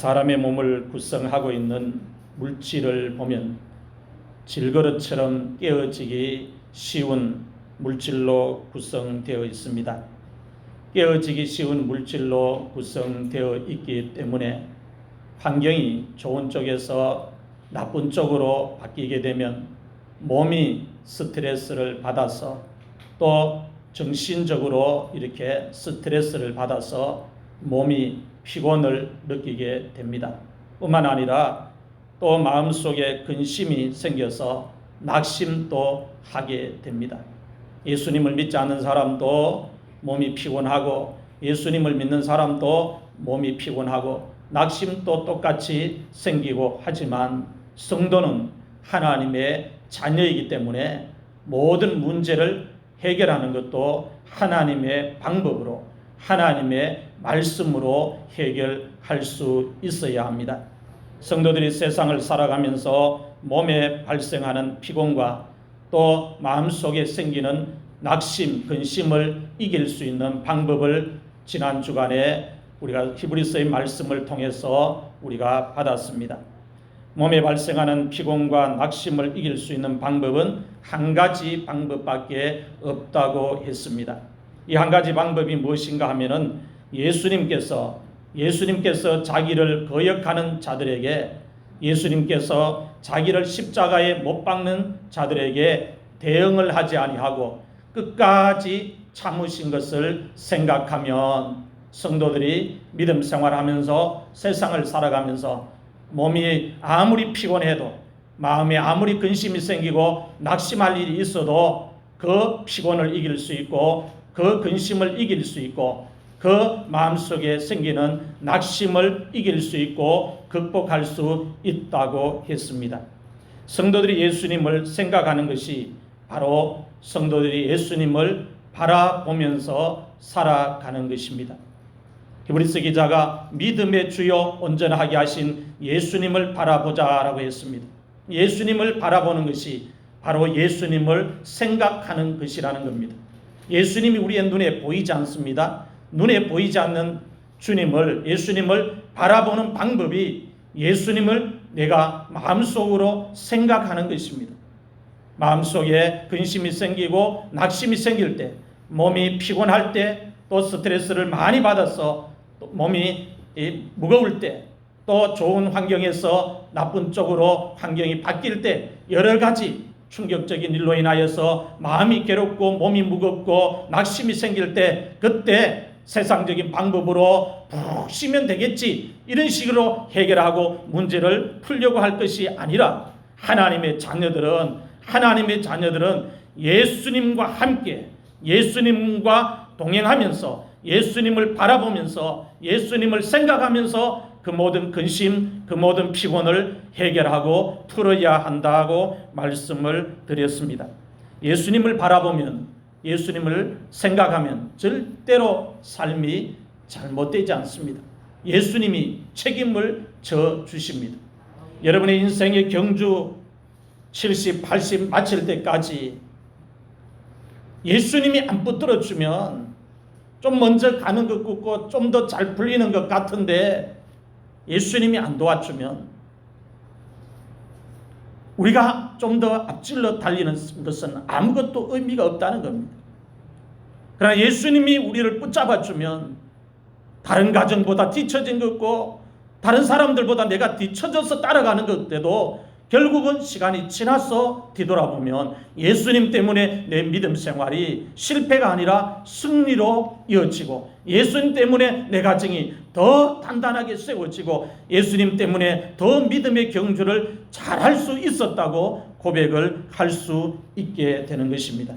사람의 몸을 구성하고 있는 물질을 보면 질그릇처럼 깨어지기 쉬운 물질로 구성되어 있습니다. 깨어지기 쉬운 물질로 구성되어 있기 때문에 환경이 좋은 쪽에서 나쁜 쪽으로 바뀌게 되면 몸이 스트레스를 받아서 또 정신적으로 이렇게 스트레스를 받아서 몸이 피곤을 느끼게 됩니다. 뿐만 아니라 또 마음속에 근심이 생겨서 낙심도 하게 됩니다. 예수님을 믿지 않는 사람도 몸이 피곤하고 예수님을 믿는 사람도 몸이 피곤하고 낙심도 똑같이 생기고 하지만 성도는 하나님의 자녀이기 때문에 모든 문제를 해결하는 것도 하나님의 방법으로 하나님의 말씀으로 해결할 수 있어야 합니다. 성도들이 세상을 살아가면서 몸에 발생하는 피곤과 또 마음속에 생기는 낙심, 근심을 이길 수 있는 방법을 지난 주간에 우리가 히브리서의 말씀을 통해서 우리가 받았습니다. 몸에 발생하는 피곤과 낙심을 이길 수 있는 방법은 한 가지 방법밖에 없다고 했습니다. 이 한 가지 방법이 무엇인가 하면은 예수님께서 자기를 거역하는 자들에게, 예수님께서 자기를 십자가에 못 박는 자들에게 대응을 하지 아니하고 끝까지 참으신 것을 생각하면 성도들이 믿음 생활하면서 세상을 살아가면서 몸이 아무리 피곤해도 마음에 아무리 근심이 생기고 낙심할 일이 있어도 그 피곤을 이길 수 있고 그 근심을 이길 수 있고 그 마음속에 생기는 낙심을 이길 수 있고 극복할 수 있다고 했습니다. 성도들이 예수님을 생각하는 것이 바로 성도들이 예수님을 바라보면서 살아가는 것입니다. 히브리서 기자가 믿음의 주요 온전하게 하신 예수님을 바라보자라고 했습니다. 예수님을 바라보는 것이 바로 예수님을 생각하는 것이라는 겁니다. 예수님이 우리의 눈에 보이지 않습니다. 눈에 보이지 않는 주님을, 예수님을 바라보는 방법이 예수님을 내가 마음속으로 생각하는 것입니다. 마음속에 근심이 생기고 낙심이 생길 때, 몸이 피곤할 때, 또 스트레스를 많이 받아서 몸이 무거울 때, 또 좋은 환경에서 나쁜 쪽으로 환경이 바뀔 때, 여러 가지 충격적인 일로 인하여서 마음이 괴롭고 몸이 무겁고 낙심이 생길 때, 그때 세상적인 방법으로 푹 쉬면 되겠지, 이런 식으로 해결하고 문제를 풀려고 할 것이 아니라 하나님의 자녀들은 예수님과 함께, 예수님과 동행하면서 예수님을 바라보면서 예수님을 생각하면서 그 모든 근심, 그 모든 피곤을 해결하고 풀어야 한다고 말씀을 드렸습니다. 예수님을 바라보면, 예수님을 생각하면 절대로 삶이 잘못되지 않습니다. 예수님이 책임을 져 주십니다. 여러분의 인생의 경주 70, 80 마칠 때까지 예수님이 안 붙들어 주면 좀 먼저 가는 것 같고 좀 더 잘 풀리는 것 같은데 예수님이 안 도와주면 우리가 좀 더 앞질러 달리는 것은 아무것도 의미가 없다는 겁니다. 그러나 예수님이 우리를 붙잡아 주면 다른 가정보다 뒤처진 것 같고 다른 사람들보다 내가 뒤처져서 따라가는 것때도 결국은 시간이 지나서 뒤돌아보면 예수님 때문에 내 믿음 생활이 실패가 아니라 승리로 이어지고, 예수님 때문에 내 가정이 더 단단하게 세워지고, 예수님 때문에 더 믿음의 경주를 잘할 수 있었다고 고백을 할 수 있게 되는 것입니다.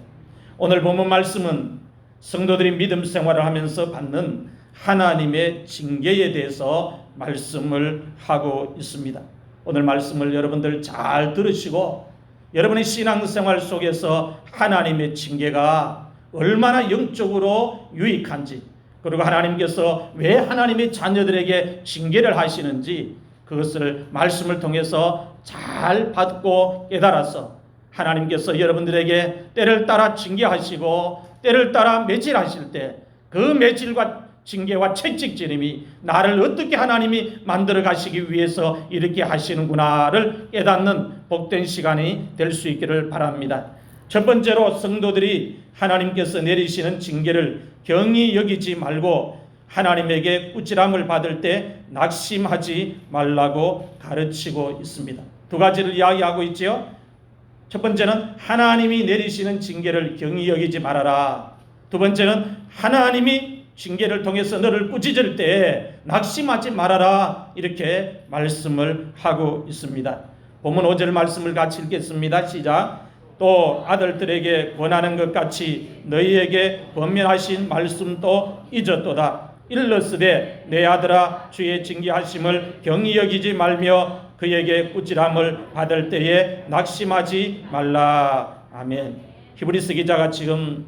오늘 본문 말씀은 성도들이 믿음 생활을 하면서 받는 하나님의 징계에 대해서 말씀을 하고 있습니다. 오늘 말씀을 여러분들 잘 들으시고 여러분의 신앙생활 속에서 하나님의 징계가 얼마나 영적으로 유익한지, 그리고 하나님께서 왜 하나님의 자녀들에게 징계를 하시는지 그것을 말씀을 통해서 잘 받고 깨달아서 하나님께서 여러분들에게 때를 따라 징계하시고 때를 따라 매질하실 때 그 매질과 징계와 채찍질임이 나를 어떻게 하나님이 만들어 가시기 위해서 이렇게 하시는구나를 깨닫는 복된 시간이 될 수 있기를 바랍니다. 첫 번째로 성도들이 하나님께서 내리시는 징계를 경히 여기지 말고 하나님에게 꾸지람을 받을 때 낙심하지 말라고 가르치고 있습니다. 두 가지를 이야기하고 있지요. 첫 번째는 하나님이 내리시는 징계를 경히 여기지 말아라. 두 번째는 하나님이 징계를 통해서 너를 꾸짖을 때 낙심하지 말아라. 이렇게 말씀을 하고 있습니다. 본문 5절 말씀을 같이 읽겠습니다. 시작. 또 아들들에게 권하는 것 같이 너희에게 권면하신 말씀도 잊었도다. 일렀으되 내 아들아 주의 징계하심을 경히 여기지 말며 그에게 꾸지람을 받을 때에 낙심하지 말라. 아멘. 히브리서 기자가 지금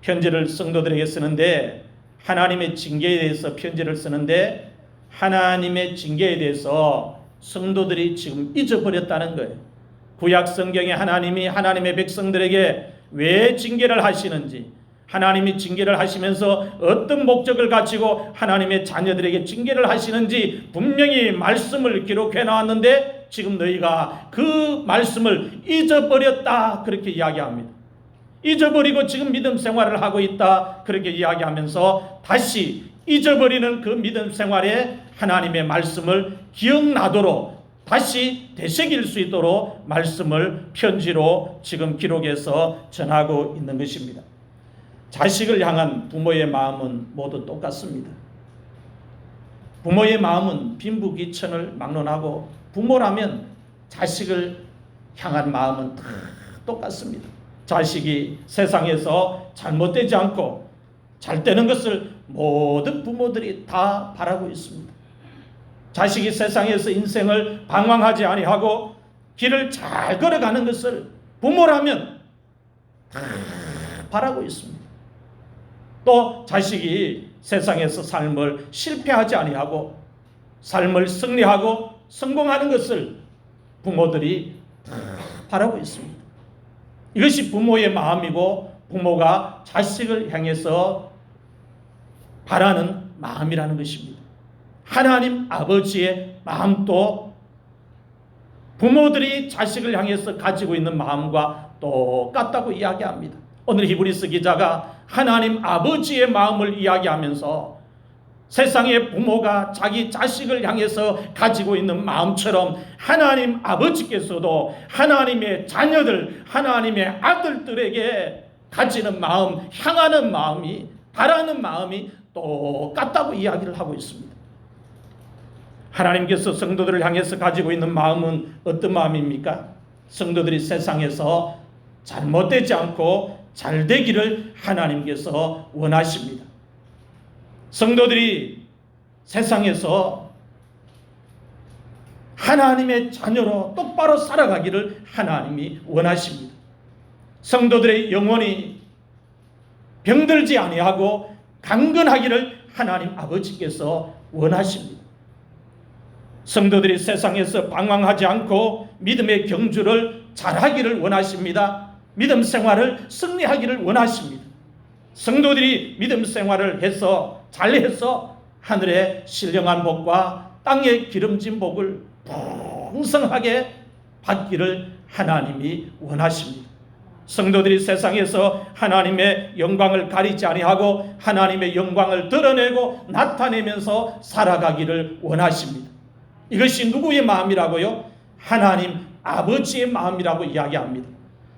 편지를 성도들에게 쓰는데 하나님의 징계에 대해서 편지를 쓰는데 하나님의 징계에 대해서 성도들이 지금 잊어버렸다는 거예요. 구약 성경에 하나님이 하나님의 백성들에게 왜 징계를 하시는지, 하나님이 징계를 하시면서 어떤 목적을 가지고 하나님의 자녀들에게 징계를 하시는지 분명히 말씀을 기록해 나왔는데 지금 너희가 그 말씀을 잊어버렸다 그렇게 이야기합니다. 잊어버리고 지금 믿음 생활을 하고 있다 그렇게 이야기하면서 다시 잊어버리는 그 믿음 생활에 하나님의 말씀을 기억나도록 다시 되새길 수 있도록 말씀을 편지로 지금 기록해서 전하고 있는 것입니다. 자식을 향한 부모의 마음은 모두 똑같습니다. 부모의 마음은 빈부귀천을 막론하고 부모라면 자식을 향한 마음은 다 똑같습니다. 자식이 세상에서 잘못되지 않고 잘 되는 것을 모든 부모들이 다 바라고 있습니다. 자식이 세상에서 인생을 방황하지 아니하고 길을 잘 걸어가는 것을 부모라면 다 바라고 있습니다. 또 자식이 세상에서 삶을 실패하지 아니하고 삶을 승리하고 성공하는 것을 부모들이 다 바라고 있습니다. 이것이 부모의 마음이고 부모가 자식을 향해서 바라는 마음이라는 것입니다. 하나님 아버지의 마음도 부모들이 자식을 향해서 가지고 있는 마음과 똑같다고 이야기합니다. 오늘 히브리서 기자가 하나님 아버지의 마음을 이야기하면서 세상의 부모가 자기 자식을 향해서 가지고 있는 마음처럼 하나님 아버지께서도 하나님의 자녀들, 하나님의 아들들에게 가지는 마음, 향하는 마음이, 바라는 마음이 똑같다고 이야기를 하고 있습니다. 하나님께서 성도들을 향해서 가지고 있는 마음은 어떤 마음입니까? 성도들이 세상에서 잘못되지 않고 잘 되기를 하나님께서 원하십니다. 성도들이 세상에서 하나님의 자녀로 똑바로 살아가기를 하나님이 원하십니다. 성도들의 영혼이 병들지 아니하고 강건하기를 하나님 아버지께서 원하십니다. 성도들이 세상에서 방황하지 않고 믿음의 경주를 잘하기를 원하십니다. 믿음 생활을 승리하기를 원하십니다. 성도들이 믿음 생활을 해서 잘해서 하늘의 신령한 복과 땅의 기름진 복을 풍성하게 받기를 하나님이 원하십니다. 성도들이 세상에서 하나님의 영광을 가리지 아니하고 하나님의 영광을 드러내고 나타내면서 살아가기를 원하십니다. 이것이 누구의 마음이라고요? 하나님 아버지의 마음이라고 이야기합니다.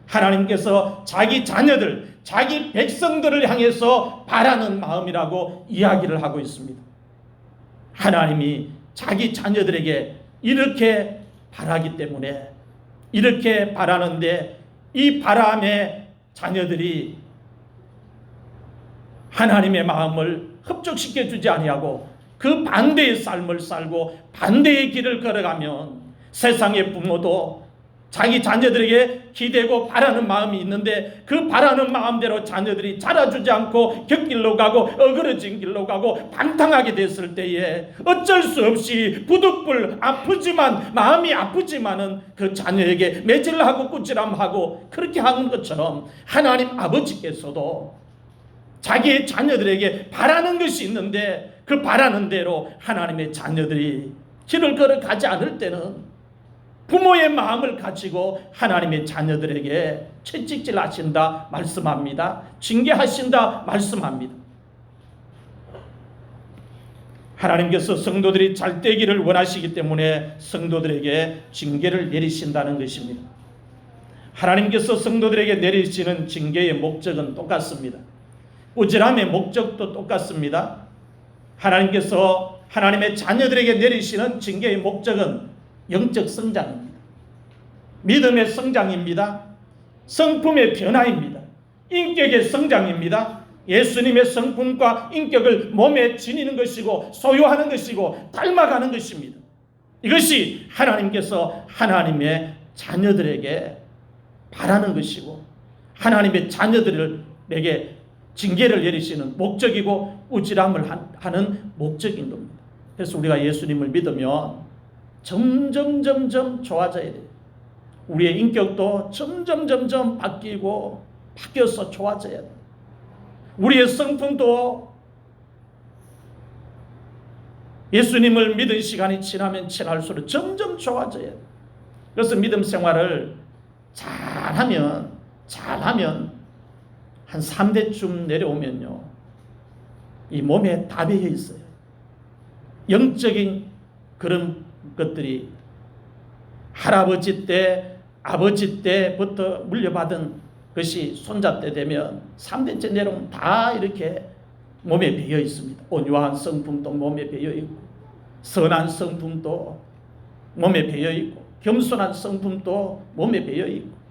하나님께서 자기 자녀들, 자기 백성들을 향해서 바라는 마음이라고 이야기를 하고 있습니다. 하나님이 자기 자녀들에게 이렇게 바라기 때문에 이렇게 바라는데 이 바람에 자녀들이 하나님의 마음을 흡족시켜 주지 아니하고 그 반대의 삶을 살고 반대의 길을 걸어가면 세상의 부모도 자기 자녀들에게 기대고 바라는 마음이 있는데 그 바라는 마음대로 자녀들이 자라주지 않고 곁길로 가고 어그러진 길로 가고 방탕하게 됐을 때에 어쩔 수 없이 부득불 아프지만 마음이 아프지만은 그 자녀에게 매질하고 꾸지람하고 그렇게 하는 것처럼 하나님 아버지께서도 자기의 자녀들에게 바라는 것이 있는데 그 바라는 대로 하나님의 자녀들이 길을 걸어가지 않을 때는 부모의 마음을 가지고 하나님의 자녀들에게 채찍질 하신다 말씀합니다. 징계하신다 말씀합니다. 하나님께서 성도들이 잘 되기를 원하시기 때문에 성도들에게 징계를 내리신다는 것입니다. 하나님께서 성도들에게 내리시는 징계의 목적은 똑같습니다. 꾸지람의 목적도 똑같습니다. 하나님께서 하나님의 자녀들에게 내리시는 징계의 목적은 영적 성장입니다. 믿음의 성장입니다. 성품의 변화입니다. 인격의 성장입니다. 예수님의 성품과 인격을 몸에 지니는 것이고 소유하는 것이고 닮아가는 것입니다. 이것이 하나님께서 하나님의 자녀들에게 바라는 것이고 하나님의 자녀들에게 징계를 내리시는 목적이고 꾸지람을 하는 목적인 겁니다. 그래서 우리가 예수님을 믿으면 점점 좋아져야 돼요. 우리의 인격도 점점 바뀌어서 좋아져야 돼요. 우리의 성품도 예수님을 믿은 시간이 지나면 지날수록 점점 좋아져야 돼요. 그래서 믿음 생활을 잘하면 한 3대쯤 내려오면요, 이 몸에 다 배어 있어요. 영적인 그런 것들이 할아버지 때, 아버지 때부터 물려받은 것이 손자 때 되면 3대째 내려오면 다 이렇게 몸에 배어 있습니다. 온유한 성품도 몸에 배어 있고, 선한 성품도 몸에 배어 있고, 겸손한 성품도 몸에 배어 있고,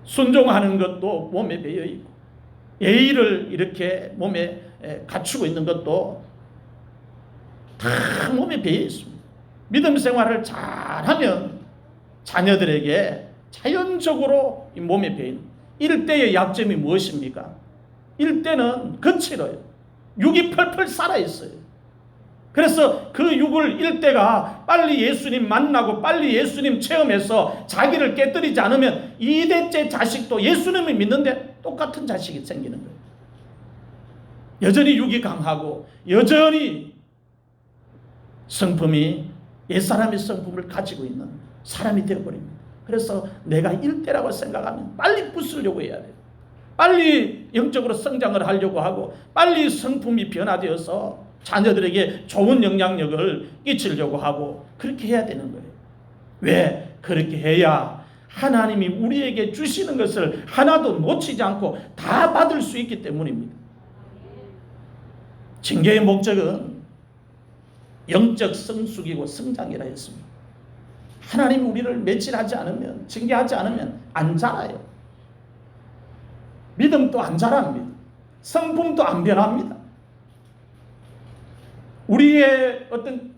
순종하는 것도 몸에 배어 있고, 예의를 이렇게 몸에 갖추고 있는 것도 다 몸에 배어 있습니다. 믿음 생활을 잘하면 자녀들에게 자연적으로 이 몸에 배어 있는, 이럴 때의 약점이 무엇입니까? 이럴 때는 거칠어요. 육이 펄펄 살아있어요. 그래서 그 육을 잃을 때가 빨리 예수님 만나고 빨리 예수님 체험해서 자기를 깨뜨리지 않으면 2대째 자식도 예수님을 믿는데 똑같은 자식이 생기는 거예요. 여전히 육이 강하고 여전히 성품이 옛사람의 성품을 가지고 있는 사람이 되어버립니다. 그래서 내가 일대라고 생각하면 빨리 부수려고 해야 돼요. 빨리 영적으로 성장을 하려고 하고 빨리 성품이 변화되어서 자녀들에게 좋은 영향력을 끼치려고 하고 그렇게 해야 되는 거예요. 왜? 그렇게 해야 하나님이 우리에게 주시는 것을 하나도 놓치지 않고 다 받을 수 있기 때문입니다. 징계의 목적은 영적 성숙이고 성장이라 했습니다. 하나님이 우리를 매질하지 않으면, 징계하지 않으면 안 자라요. 믿음도 안 자랍니다. 성품도 안 변합니다. 우리의 어떤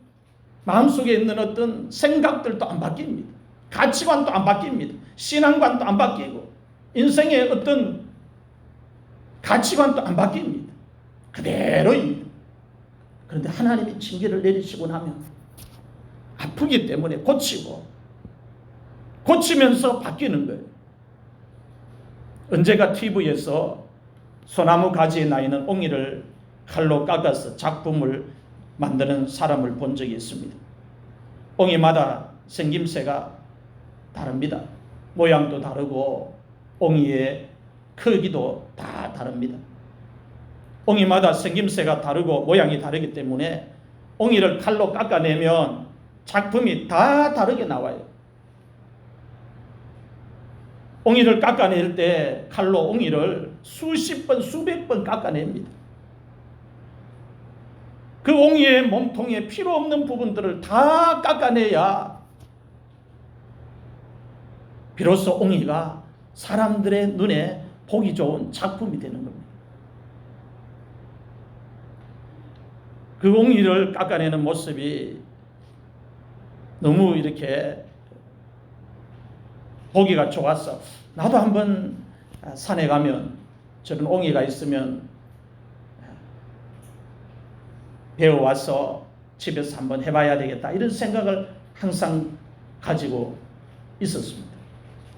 마음속에 있는 어떤 생각들도 안 바뀝니다. 가치관도 안 바뀝니다. 신앙관도 안 바뀌고 인생의 어떤 가치관도 안 바뀝니다. 그대로입니다. 그런데 하나님이 징계를 내리시고 나면 아프기 때문에 고치면서 바뀌는 거예요. 언제가 TV에서 소나무 가지에 나 있는 옹이를 칼로 깎아서 작품을 만드는 사람을 본 적이 있습니다. 옹이마다 생김새가 다릅니다. 모양도 다르고 옹이의 크기도 다 다릅니다. 옹이마다 생김새가 다르고 모양이 다르기 때문에 옹이를 칼로 깎아내면 작품이 다 다르게 나와요. 옹이를 깎아낼 때 칼로 옹이를 수십 번, 수백 번 깎아냅니다. 그 옹이의 몸통에 필요 없는 부분들을 다 깎아내야 비로소 옹이가 사람들의 눈에 보기 좋은 작품이 되는 겁니다. 그 옹이를 깎아내는 모습이 너무 이렇게 보기가 좋았어. 나도 한번 산에 가면 저런 옹이가 있으면 배워와서 집에서 한번 해봐야 되겠다, 이런 생각을 항상 가지고 있었습니다.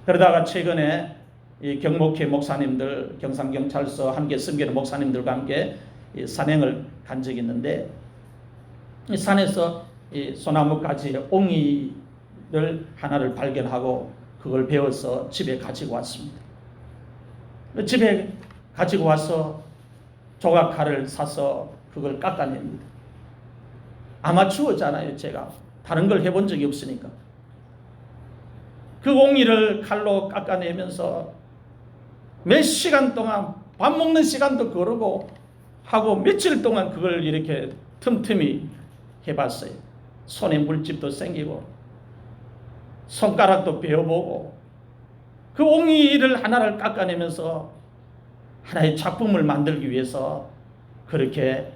그러다가 최근에 이 경목회 목사님들, 경상경찰서 함께 섬기는 목사님들과 함께 이 산행을 간 적이 있는데, 이 산에서 이 소나무 가지에 옹이를 하나를 발견하고 그걸 베어서 집에 가지고 왔습니다. 집에 가지고 와서 조각칼을 사서 그걸 깎아냅니다. 아마추어잖아요. 제가 다른 걸 해본 적이 없으니까. 그 옹이를 칼로 깎아내면서 몇 시간 동안 밥 먹는 시간도 거르고 하고 며칠 동안 그걸 이렇게 틈틈이 해봤어요. 손에 물집도 생기고 손가락도 베어보고 그 옹이를 하나를 깎아내면서 하나의 작품을 만들기 위해서 그렇게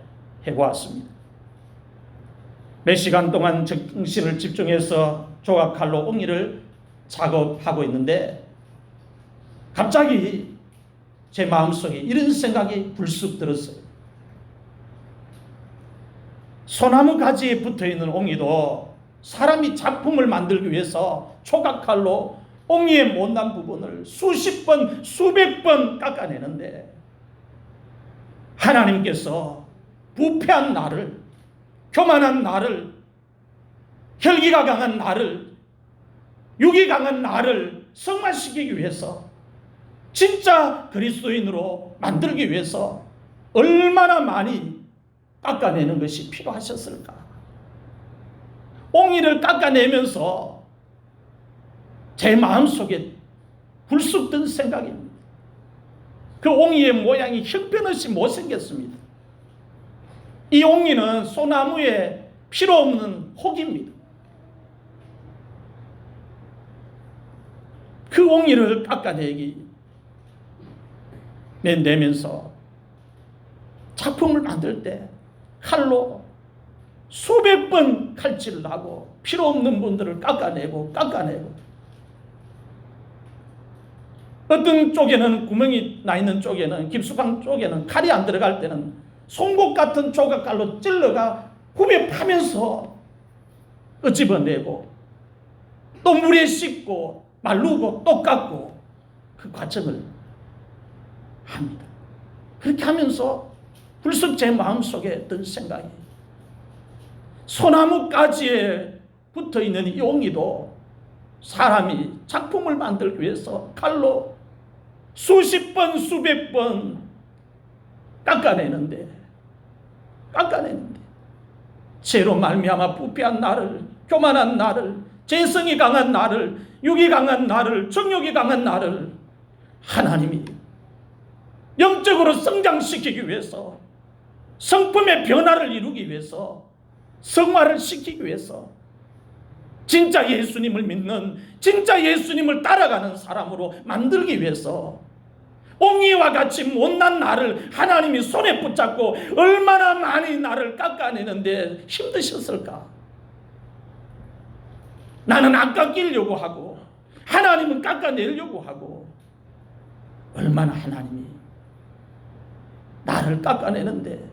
해보았습니다. 몇 시간 동안 정신을 집중해서 조각칼로 옹이를 작업하고 있는데 갑자기 제 마음속에 이런 생각이 불쑥 들었어요. 소나무 가지에 붙어있는 옹이도 사람이 작품을 만들기 위해서 조각칼로 옹이의 못난 부분을 수십 번, 수백 번 깎아내는데 하나님께서 부패한 나를, 교만한 나를, 혈기가 강한 나를, 육이 강한 나를 성화시키기 위해서, 진짜 그리스도인으로 만들기 위해서 얼마나 많이 깎아내는 것이 필요하셨을까? 옹이를 깎아내면서 제 마음속에 불쑥 든 생각입니다. 그 옹이의 모양이 형편없이 못생겼습니다. 이 옹이는 소나무에 필요 없는 혹입니다. 그 옹이를 깎아내면서 작품을 만들 때 칼로 수백 번 칼질을 하고 필요 없는 분들을 깎아내고 어떤 쪽에는 구멍이 나 있는 쪽에는, 깊숙한 쪽에는 칼이 안 들어갈 때는 송곳 같은 조각칼로 찔러가 굽에 파면서 끄집어내고 또 물에 씻고 말르고 또 깎고 그 과정을 합니다. 그렇게 하면서 불쑥 제 마음속에 든 생각이, 소나무 가지에 붙어있는 이 옹이도 사람이 작품을 만들기 위해서 칼로 수십 번 수백 번 깎아내는데 죄로 말미암아 부패한 나를, 교만한 나를, 재성이 강한 나를, 육이 강한 나를, 정욕이 강한 나를 하나님이 영적으로 성장시키기 위해서, 성품의 변화를 이루기 위해서, 성화를 시키기 위해서, 진짜 예수님을 믿는, 진짜 예수님을 따라가는 사람으로 만들기 위해서 옹이와 같이 못난 나를 하나님이 손에 붙잡고 얼마나 많이 나를 깎아내는데 힘드셨을까? 나는 안 깎이려고 하고 하나님은 깎아내려고 하고, 얼마나 하나님이 나를 깎아내는데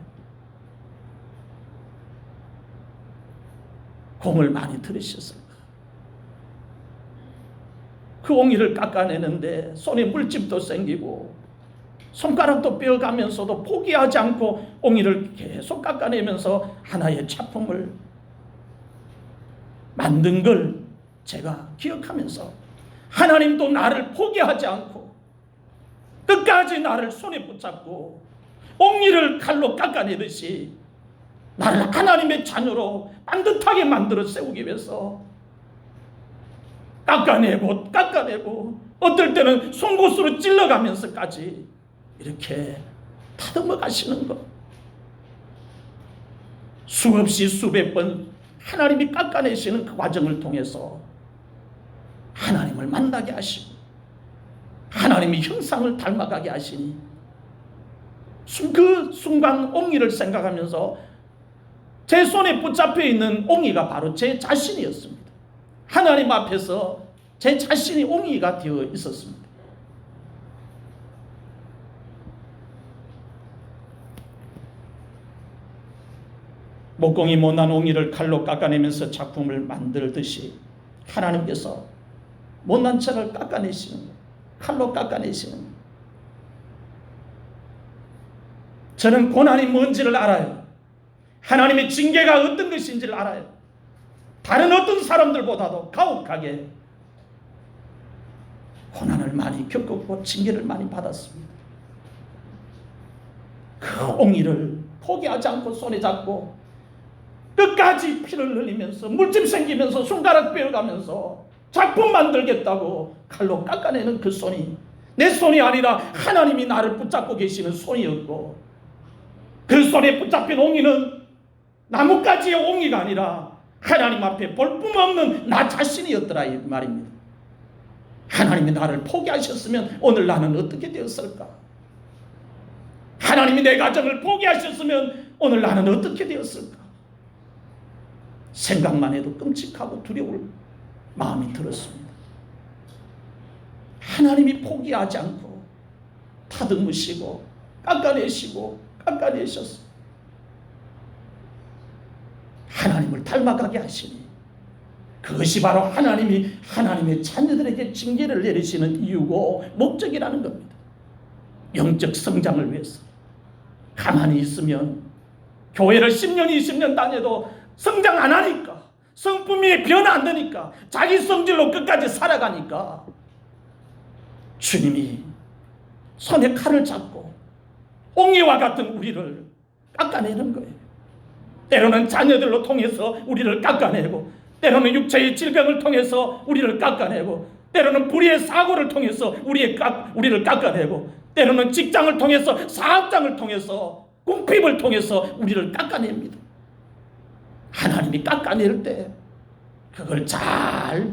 공을 많이 들이셨을까? 그 옹이를 깎아내는데 손에 물집도 생기고 손가락도 뼈가면서도 포기하지 않고 옹이를 계속 깎아내면서 하나의 작품을 만든 걸 제가 기억하면서, 하나님도 나를 포기하지 않고 끝까지 나를 손에 붙잡고 옹이를 칼로 깎아내듯이 나를 하나님의 자녀로 반듯하게 만들어 세우기 위해서 깎아내고 어떨 때는 송곳으로 찔러가면서까지 이렇게 다듬어 가시는 것, 수없이 수백 번 하나님이 깎아내시는 그 과정을 통해서 하나님을 만나게 하시고 하나님의 형상을 닮아가게 하시니, 그 순간 옹이를 생각하면서 제 손에 붙잡혀 있는 옹이가 바로 제 자신이었습니다. 하나님 앞에서 제 자신이 옹이가 되어 있었습니다. 목공이 못난 옹이를 칼로 깎아내면서 작품을 만들듯이 하나님께서 못난 자를 깎아내시는 거예요. 칼로 깎아내시는. 저는 고난이 뭔지를 알아요. 하나님의 징계가 어떤 것인지를 알아요. 다른 어떤 사람들보다도 가혹하게 고난을 많이 겪었고 징계를 많이 받았습니다. 그 옹이를 포기하지 않고 손에 잡고 끝까지 피를 흘리면서 물집 생기면서 손가락 빼어가면서 작품 만들겠다고 칼로 깎아내는 그 손이 내 손이 아니라 하나님이 나를 붙잡고 계시는 손이었고, 그 손에 붙잡힌 옹이는 나뭇가지의 옹이가 아니라 하나님 앞에 볼품없는 나 자신이었더라 이 말입니다. 하나님이 나를 포기하셨으면 오늘 나는 어떻게 되었을까? 하나님이 내 가정을 포기하셨으면 오늘 나는 어떻게 되었을까? 생각만 해도 끔찍하고 두려울 마음이 들었습니다. 하나님이 포기하지 않고 다듬으시고 깎아내시고 깎아내셨어요. 하나님을 닮아가게 하시니 그것이 바로 하나님이 하나님의 자녀들에게 징계를 내리시는 이유고 목적이라는 겁니다. 영적 성장을 위해서. 가만히 있으면 교회를 10년 20년 다녀도 성장 안 하니까, 성품이 변화 안 되니까, 자기 성질로 끝까지 살아가니까 주님이 손에 칼을 잡고 옹이와 같은 우리를 깎아내는 거예요. 때로는 자녀들로 통해서 우리를 깎아내고, 때로는 육체의 질병을 통해서 우리를 깎아내고, 때로는 불의의 사고를 통해서 우리를 깎아내고, 때로는 직장을 통해서, 사업장을 통해서, 궁핍을 통해서 우리를 깎아냅니다. 하나님이 깎아낼 때 그걸 잘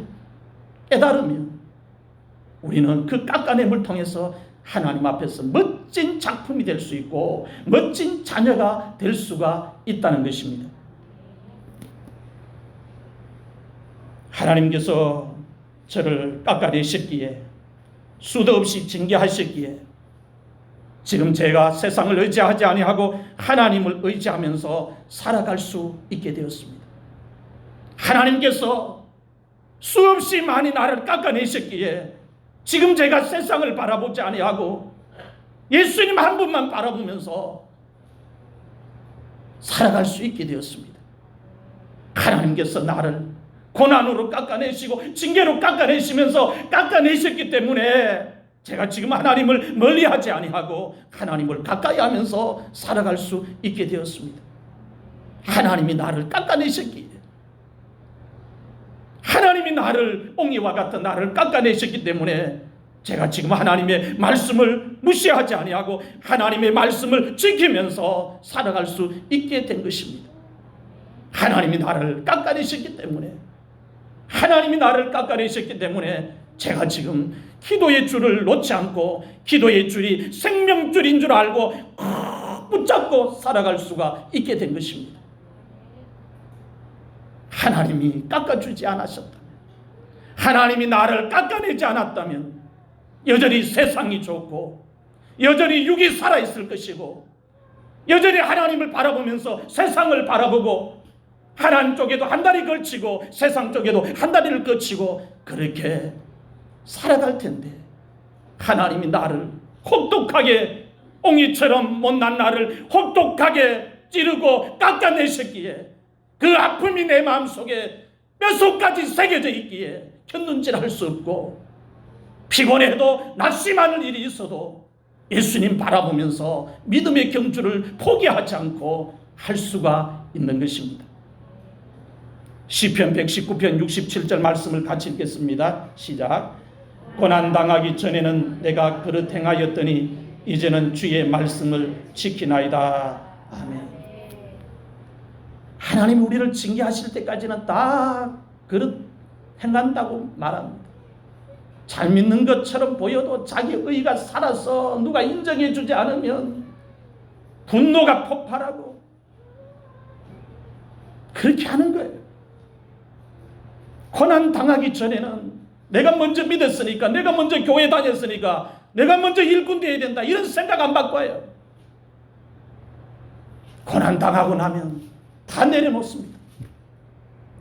깨달으면 우리는 그 깎아냄을 통해서 하나님 앞에서 멋진 작품이 될 수 있고 멋진 자녀가 될 수가 있다는 것입니다. 하나님께서 저를 깎아내셨기에, 수도 없이 징계하셨기에 지금 제가 세상을 의지하지 아니하고 하나님을 의지하면서 살아갈 수 있게 되었습니다. 하나님께서 수없이 많이 나를 깎아내셨기에 지금 제가 세상을 바라보지 아니하고 예수님 한 분만 바라보면서 살아갈 수 있게 되었습니다. 하나님께서 나를 고난으로 깎아내시고 징계로 깎아내시면서 깎아내셨기 때문에 제가 지금 하나님을 멀리하지 아니하고 하나님을 가까이 하면서 살아갈 수 있게 되었습니다. 하나님이 나를 깎아내셨기에, 하나님이 나를 옹이와 같은 나를 깎아내셨기 때문에 제가 지금 하나님의 말씀을 무시하지 아니하고 하나님의 말씀을 지키면서 살아갈 수 있게 된 것입니다. 하나님이 나를 깎아내셨기 때문에, 하나님이 나를 깎아내셨기 때문에 제가 지금 기도의 줄을 놓지 않고 기도의 줄이 생명줄인 줄 알고 붙잡고 살아갈 수가 있게 된 것입니다. 하나님이 깎아주지 않으셨다면, 하나님이 나를 깎아내지 않았다면 여전히 세상이 좋고 여전히 육이 살아있을 것이고 여전히 하나님을 바라보면서 세상을 바라보고 하나님 쪽에도 한 다리 걸치고 세상 쪽에도 한 다리를 걸치고 그렇게 살아갈 텐데, 하나님이 나를 혹독하게, 옹이처럼 못난 나를 혹독하게 찌르고 깎아내셨기에 그 아픔이 내 마음속에 뼛속까지 새겨져 있기에 견눈질할 수 없고, 피곤해도 낙심하는 일이 있어도 예수님 바라보면서 믿음의 경주를 포기하지 않고 할 수가 있는 것입니다. 시편 119편 67절 말씀을 같이 읽겠습니다. 시작. 고난당하기 전에는 내가 그릇 행하였더니 이제는 주의 말씀을 지키나이다. 아멘. 하나님이 우리를 징계하실 때까지는 다 그릇 행한다고 말합니다. 잘 믿는 것처럼 보여도 자기 의가 살아서 누가 인정해 주지 않으면 분노가 폭발하고 그렇게 하는 거예요. 고난 당하기 전에는 내가 먼저 믿었으니까, 내가 먼저 교회 다녔으니까, 내가 먼저 일꾼 되어야 된다, 이런 생각 안 바꿔요. 고난 당하고 나면 다 내려놓습니다.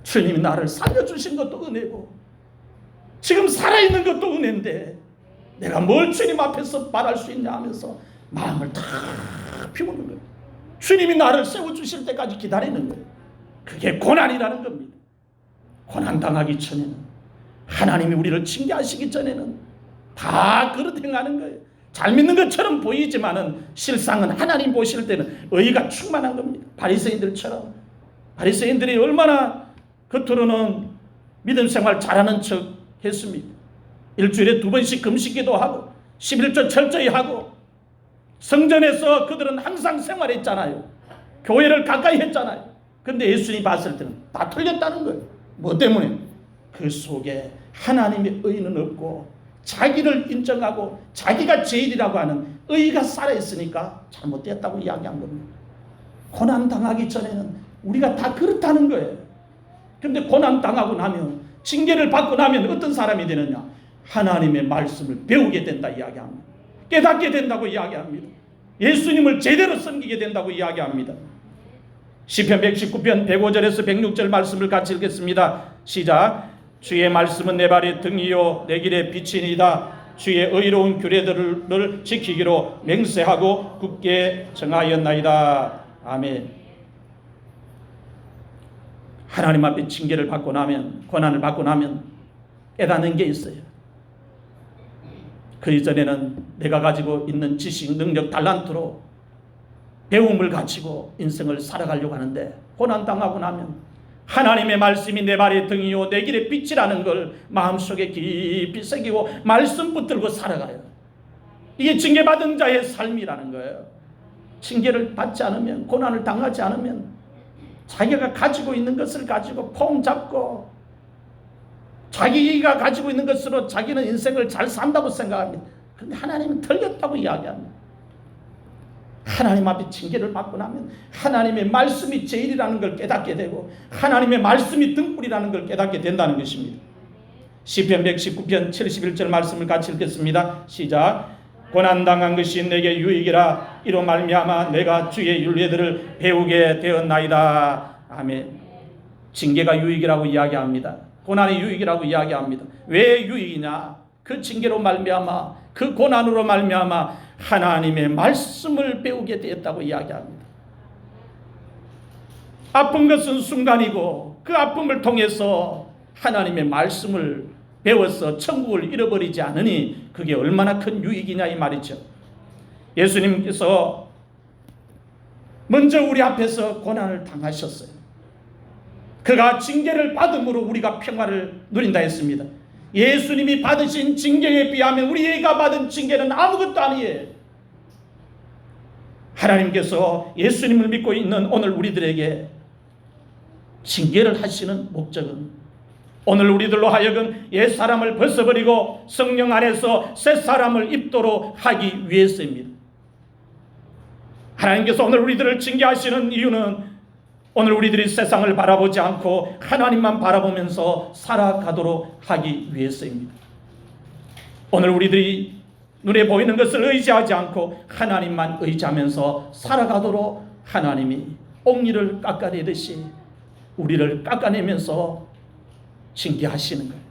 주님이 나를 살려주신 것도 은혜고 지금 살아있는 것도 은혜인데 내가 뭘 주님 앞에서 말할 수 있냐 하면서 마음을 다 비우는 거예요. 주님이 나를 세워주실 때까지 기다리는 거예요. 그게 고난이라는 겁니다. 고난당하기 전에는, 하나님이 우리를 징계하시기 전에는 다 그릇 행하는 거예요. 잘 믿는 것처럼 보이지만은 실상은 하나님 보실 때는 의가 충만한 겁니다. 바리새인들처럼. 바리새인들이 얼마나 겉으로는 믿음 생활 잘하는 척 했습니다. 일주일에 2번씩 금식기도 하고 11조 철저히 하고, 성전에서 그들은 항상 생활했잖아요. 교회를 가까이 했잖아요. 근데 예수님이 봤을 때는 다 틀렸다는 거예요. 뭐 때문에? 그 속에 하나님의 의는 없고 자기를 인정하고 자기가 제일이라고 하는 의가 살아있으니까 잘못됐다고 이야기한 겁니다. 고난당하기 전에는 우리가 다 그렇다는 거예요. 근데 고난당하고 나면, 징계를 받고 나면 어떤 사람이 되느냐? 하나님의 말씀을 배우게 된다 이야기합니다. 깨닫게 된다고 이야기합니다. 예수님을 제대로 섬기게 된다고 이야기합니다. 시편 119편 105절에서 106절 말씀을 같이 읽겠습니다. 시작. 주의 말씀은 내 발의 등이요 내 길의 빛이니이다. 주의 의로운 규례들을 지키기로 맹세하고 굳게 정하였나이다. 아멘. 하나님 앞에 징계를 받고 나면, 고난을 받고 나면 깨닫는 게 있어요. 그 이전에는 내가 가지고 있는 지식, 능력, 달란트로 배움을 가지고 인생을 살아가려고 하는데, 고난당하고 나면 하나님의 말씀이 내 발의 등이요 내 길의 빛이라는 걸 마음속에 깊이 새기고 말씀 붙들고 살아가요. 이게 징계받은 자의 삶이라는 거예요. 징계를 받지 않으면, 고난을 당하지 않으면 자기가 가지고 있는 것을 가지고 폼 잡고 자기가 가지고 있는 것으로 자기는 인생을 잘 산다고 생각합니다. 그런데 하나님은 틀렸다고 이야기합니다. 하나님 앞에 징계를 받고 나면 하나님의 말씀이 제일이라는 걸 깨닫게 되고, 하나님의 말씀이 등불이라는 걸 깨닫게 된다는 것입니다. 시편 119편 71절 말씀을 같이 읽겠습니다. 시작. 고난당한 것이 내게 유익이라. 이로 말미암아 내가 주의 율례들을 배우게 되었나이다. 아멘. 징계가 유익이라고 이야기합니다. 고난이 유익이라고 이야기합니다. 왜 유익이냐? 그 징계로 말미암아, 그 고난으로 말미암아 하나님의 말씀을 배우게 되었다고 이야기합니다. 아픈 것은 순간이고, 그 아픔을 통해서 하나님의 말씀을 배워서 천국을 잃어버리지 않으니 그게 얼마나 큰 유익이냐 이 말이죠. 예수님께서 먼저 우리 앞에서 고난을 당하셨어요. 그가 징계를 받음으로 우리가 평화를 누린다 했습니다. 예수님이 받으신 징계에 비하면 우리가 받은 징계는 아무것도 아니에요. 하나님께서 예수님을 믿고 있는 오늘 우리들에게 징계를 하시는 목적은 오늘 우리들로 하여금 옛사람을 벗어버리고 성령 안에서 새사람을 입도록 하기 위해서입니다. 하나님께서 오늘 우리들을 징계하시는 이유는 오늘 우리들이 세상을 바라보지 않고 하나님만 바라보면서 살아가도록 하기 위해서입니다. 오늘 우리들이 눈에 보이는 것을 의지하지 않고 하나님만 의지하면서 살아가도록 하나님이 옥리를 깎아내듯이 우리를 깎아내면서 징계하시는 거예요.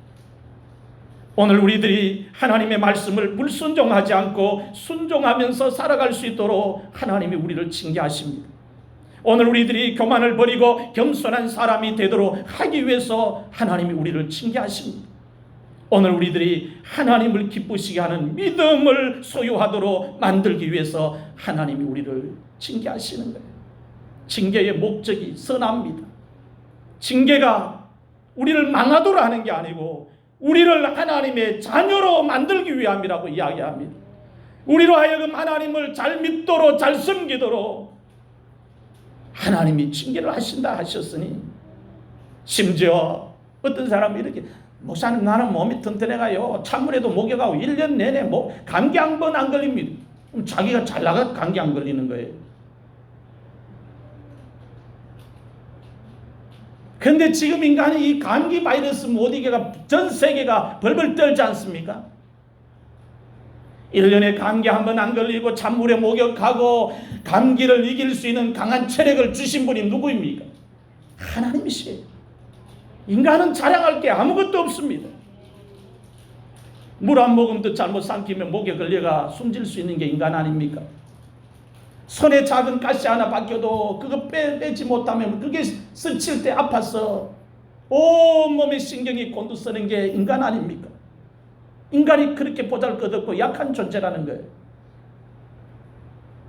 오늘 우리들이 하나님의 말씀을 불순종하지 않고 순종하면서 살아갈 수 있도록 하나님이 우리를 징계하십니다. 오늘 우리들이 교만을 버리고 겸손한 사람이 되도록 하기 위해서 하나님이 우리를 징계하십니다. 오늘 우리들이 하나님을 기쁘시게 하는 믿음을 소유하도록 만들기 위해서 하나님이 우리를 징계하시는 거예요. 징계의 목적이 선합니다. 징계가 우리를 망하도록 하는 게 아니고 우리를 하나님의 자녀로 만들기 위함이라고 이야기합니다. 우리로 하여금 하나님을 잘 믿도록 잘 섬기도록 하나님이 징계를 하신다 하셨으니, 심지어 어떤 사람이 이렇게 목사님 나는 몸이 튼튼해가요 찬물에도 목욕하고 1년 내내 감기 한 번 안 걸립니다. 그럼 자기가 잘 나가 감기 안 걸리는 거예요. 그런데 지금 인간이 이 감기 바이러스 못 이겨가 전 세계가 벌벌 떨지 않습니까? 1년에 감기 한 번 안 걸리고 찬물에 목욕하고 감기를 이길 수 있는 강한 체력을 주신 분이 누구입니까? 하나님이시에요. 인간은 자랑할 게 아무것도 없습니다. 물 한 모금도 잘못 삼키면 목에 걸려가 숨질 수 있는 게 인간 아닙니까? 손에 작은 가시 하나 박혀도 그거 빼지 못하면 그게 스칠 때 아파서 온몸의 신경이 곤두서는 게 인간 아닙니까? 인간이 그렇게 보잘것없고 약한 존재라는 거예요.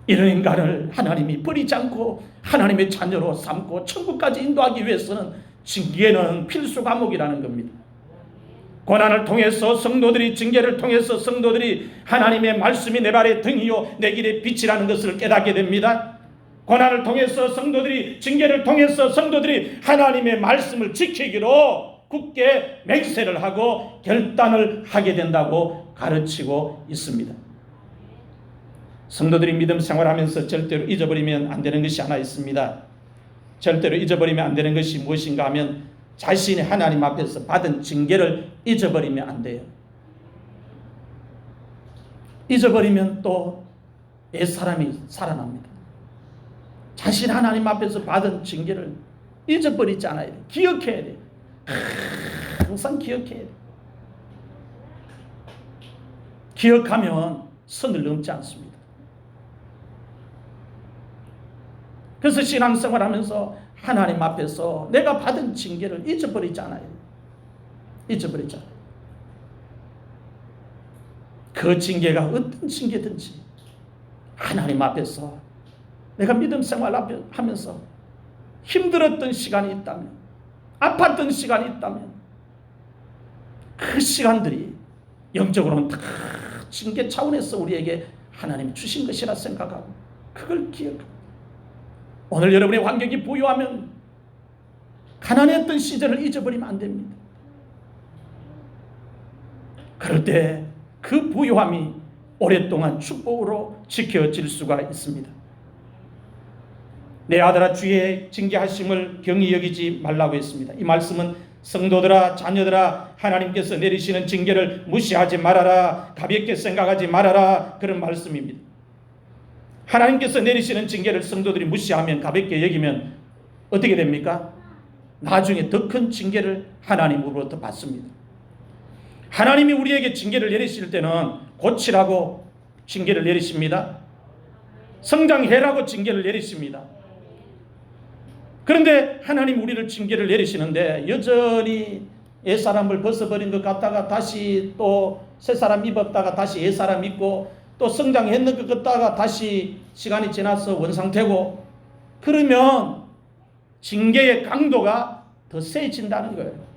이런 인간을 하나님이 버리지 않고 하나님의 자녀로 삼고 천국까지 인도하기 위해서는 징계는 필수 과목이라는 겁니다. 고난을 통해서 성도들이, 징계를 통해서 성도들이 하나님의 말씀이 내 발의 등이요 내 길의 빛이라는 것을 깨닫게 됩니다. 고난을 통해서 성도들이, 징계를 통해서 성도들이 하나님의 말씀을 지키기로 굳게 맹세를 하고 결단을 하게 된다고 가르치고 있습니다. 성도들이 믿음 생활하면서 절대로 잊어버리면 안 되는 것이 하나 있습니다. 절대로 잊어버리면 안 되는 것이 무엇인가 하면 자신이 하나님 앞에서 받은 징계를 잊어버리면 안 돼요. 잊어버리면 또 옛사람이 살아납니다. 자신 하나님 앞에서 받은 징계를 잊어버리지 않아야 돼요. 기억해야 돼요. 항상 기억해야 돼요. 기억하면 선을 넘지 않습니다. 그래서 신앙생활하면서 하나님 앞에서 내가 받은 징계를 잊어버리지 않아요. 잊어버리지 않아요. 그 징계가 어떤 징계든지 하나님 앞에서 내가 믿음 생활하면서 힘들었던 시간이 있다면, 아팠던 시간이 있다면 그 시간들이 영적으로는 다 징계 차원에서 우리에게 하나님이 주신 것이라 생각하고 그걸 기억합니다. 오늘 여러분의 환경이 부유하면 가난했던 시절을 잊어버리면 안 됩니다. 그럴 때 그 부유함이 오랫동안 축복으로 지켜질 수가 있습니다. 내 아들아 주의 징계하심을 경히 여기지 말라고 했습니다. 이 말씀은 성도들아, 자녀들아, 하나님께서 내리시는 징계를 무시하지 말아라, 가볍게 생각하지 말아라, 그런 말씀입니다. 하나님께서 내리시는 징계를 성도들이 무시하면, 가볍게 여기면 어떻게 됩니까? 나중에 더 큰 징계를 하나님으로부터 받습니다. 하나님이 우리에게 징계를 내리실 때는 고치라고 징계를 내리십니다. 성장해라고 징계를 내리십니다. 그런데 하나님 우리를 징계를 내리시는데 여전히 옛사람을 벗어버린 것 같다가 다시 또 새사람 입었다가 다시 옛사람 입고 또 성장했는 것 같다가 다시 시간이 지나서 원상되고, 그러면 징계의 강도가 더 세진다는 거예요.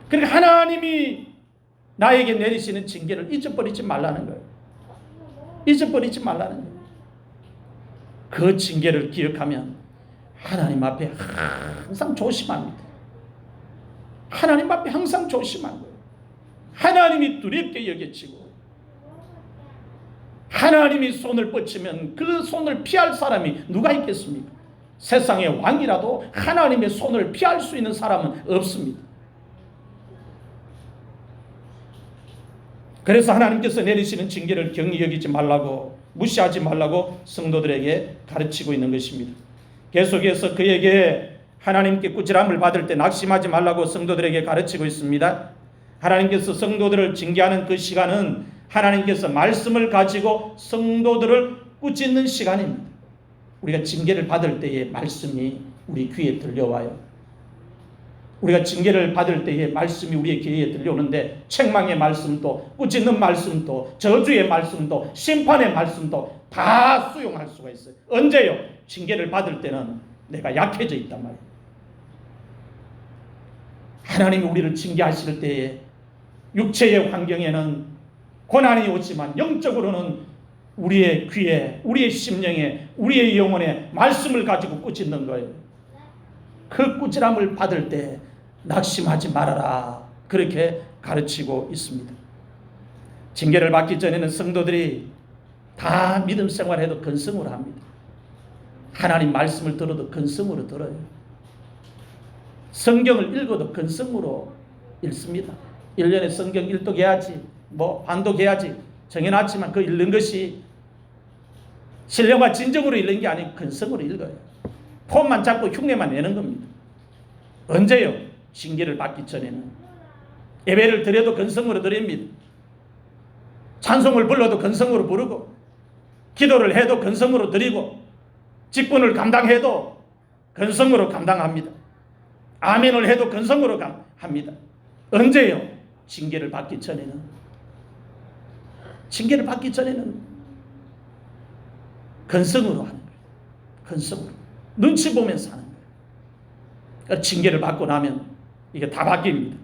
그러니까 하나님이 나에게 내리시는 징계를 잊어버리지 말라는 거예요. 잊어버리지 말라는 거예요. 그 징계를 기억하면 하나님 앞에 항상 조심합니다. 하나님 앞에 항상 조심한 거예요. 하나님이 두렵게 여겨지고 하나님이 손을 뻗치면 그 손을 피할 사람이 누가 있겠습니까? 세상의 왕이라도 하나님의 손을 피할 수 있는 사람은 없습니다. 그래서 하나님께서 내리시는 징계를 경히 여기지 말라고, 무시하지 말라고 성도들에게 가르치고 있는 것입니다. 계속해서 그에게 하나님께 꾸지람을 받을 때 낙심하지 말라고 성도들에게 가르치고 있습니다. 하나님께서 성도들을 징계하는 그 시간은 하나님께서 말씀을 가지고 성도들을 꾸짖는 시간입니다. 우리가 징계를 받을 때에 말씀이 우리 귀에 들려와요. 우리가 징계를 받을 때에 말씀이 우리의 귀에 들려오는데 책망의 말씀도, 꾸짖는 말씀도, 저주의 말씀도, 심판의 말씀도 다 수용할 수가 있어요. 언제요? 징계를 받을 때는 내가 약해져 있단 말이에요. 하나님이 우리를 징계하실 때에 육체의 환경에는 고난이 오지만 영적으로는 우리의 귀에, 우리의 심령에, 우리의 영혼에 말씀을 가지고 꾸짖는 거예요. 그 꾸지람을 받을 때 낙심하지 말아라, 그렇게 가르치고 있습니다. 징계를 받기 전에는 성도들이 다 믿음 생활해도 근성으로 합니다. 하나님 말씀을 들어도 근성으로 들어요. 성경을 읽어도 근성으로 읽습니다. 1년에 성경 1독 해야지, 반독 해야지 정해놨지만 그 읽는 것이 신령과 진정으로 읽는 게 아니고 근성으로 읽어요. 폼만 잡고 흉내만 내는 겁니다. 언제요? 징계를 받기 전에는. 예배를 드려도 근성으로 드립니다. 찬송을 불러도 근성으로 부르고, 기도를 해도 근성으로 드리고, 직분을 감당해도 근성으로 감당합니다. 아멘을 해도 근성으로 합니다. 언제요? 징계를 받기 전에는. 징계를 받기 전에는 근성으로 하는 거예요. 근성으로. 눈치 보면서 하는 거예요. 그러니까 징계를 받고 나면 이게 다 바뀝니다.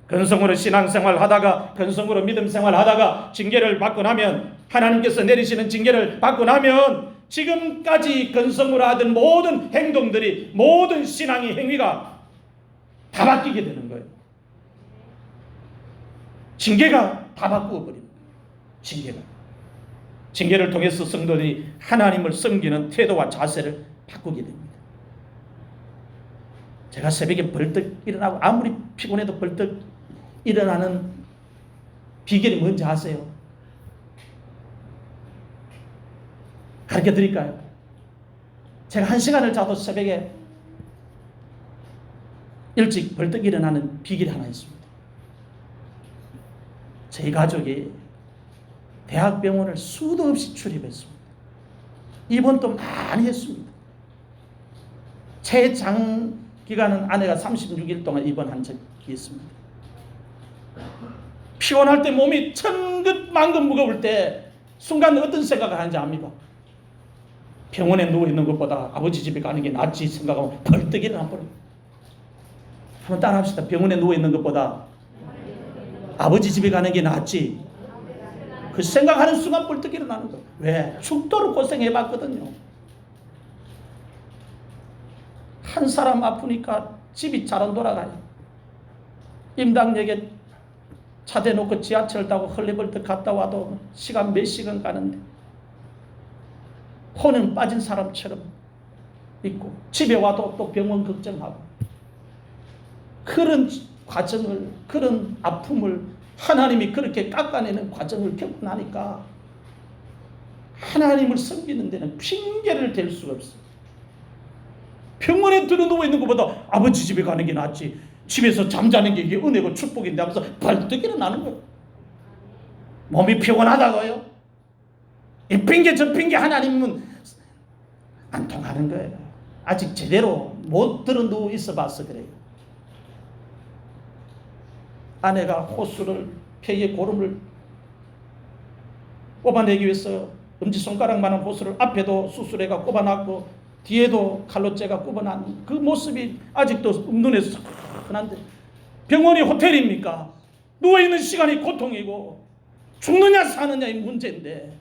근성으로 신앙생활 하다가, 근성으로 믿음 생활 하다가 징계를 받고 나면, 하나님께서 내리시는 징계를 받고 나면 지금까지 근성으로 하던 모든 행동들이, 모든 신앙의 행위가 다 바뀌게 되는 거예요. 징계가 다 바꾸어 버립니다. 징계를 통해서 성도들이 하나님을 섬기는 태도와 자세를 바꾸게 됩니다. 제가 새벽에 벌떡 일어나고 아무리 피곤해도 벌떡 일어나는 비결이 뭔지 아세요? 가르쳐 드릴까요? 제가 1시간을 자도 새벽에 일찍 벌떡 일어나는 비결이 하나 있습니다. 저희 가족이 대학병원을 수도 없이 출입했습니다. 입원도 많이 했습니다. 최장 기간은 아내가 36일 동안 입원한 적이 있습니다. 피곤할 때, 몸이 천근만근 무거울 때 순간 어떤 생각을 하는지 압니까? 병원에 누워있는 것보다 아버지 집에 가는 게 낫지 생각하면 벌떡 일어나 버려요. 한번 따라합시다. 병원에 누워있는 것보다 아버지 집에 가는 게 낫지. 그 생각하는 순간 벌떡 일어나는 거예요. 왜? 죽도록 고생해봤거든요. 한 사람 아프니까 집이 잘 안 돌아가요. 임당역에 차 대놓고 지하철 타고 헐레벌떡 갔다 와도 시간 몇 시간 가는데 혼은 빠진 사람처럼 있고, 집에 와도 또 병원 걱정하고, 그런 과정을, 그런 아픔을 하나님이 그렇게 깎아내는 과정을 겪고 나니까 하나님을 섬기는 데는 핑계를 댈 수가 없어요. 병원에 들어 누워 있는 것보다 아버지 집에 가는 게 낫지, 집에서 잠자는 게 이게 은혜고 축복인데 하면서 벌떡 일어나는 거예요. 몸이 피곤하다고요? 이 핑계 저 핑계 하나님은 안 통하는 거예요. 아직 제대로 못 들어 누워 있어 봐서 그래요. 아내가 호수를, 폐에 고름을 꼽아내기 위해서 엄지손가락만한 호수를 앞에도 수술해가 꼽아놨고 뒤에도 칼로 째가 꼽아놨는 그 모습이 아직도 눈에 선한데, 병원이 호텔입니까? 누워있는 시간이 고통이고 죽느냐 사느냐의 문제인데,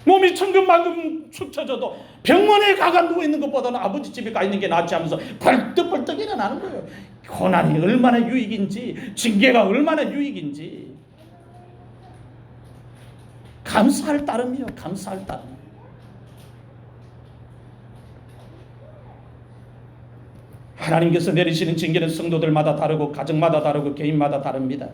몸이 천근만근 축 처져도 병원에 가가 누워있는 것보다는 아버지 집에 가 있는 게 낫지 하면서 벌떡벌떡 일어나는 거예요. 고난이 얼마나 유익인지, 징계가 얼마나 유익인지 감사할 따름이요. 감사할 따름. 하나님께서 내리시는 징계는 성도들마다 다르고 가정마다 다르고 개인마다 다릅니다.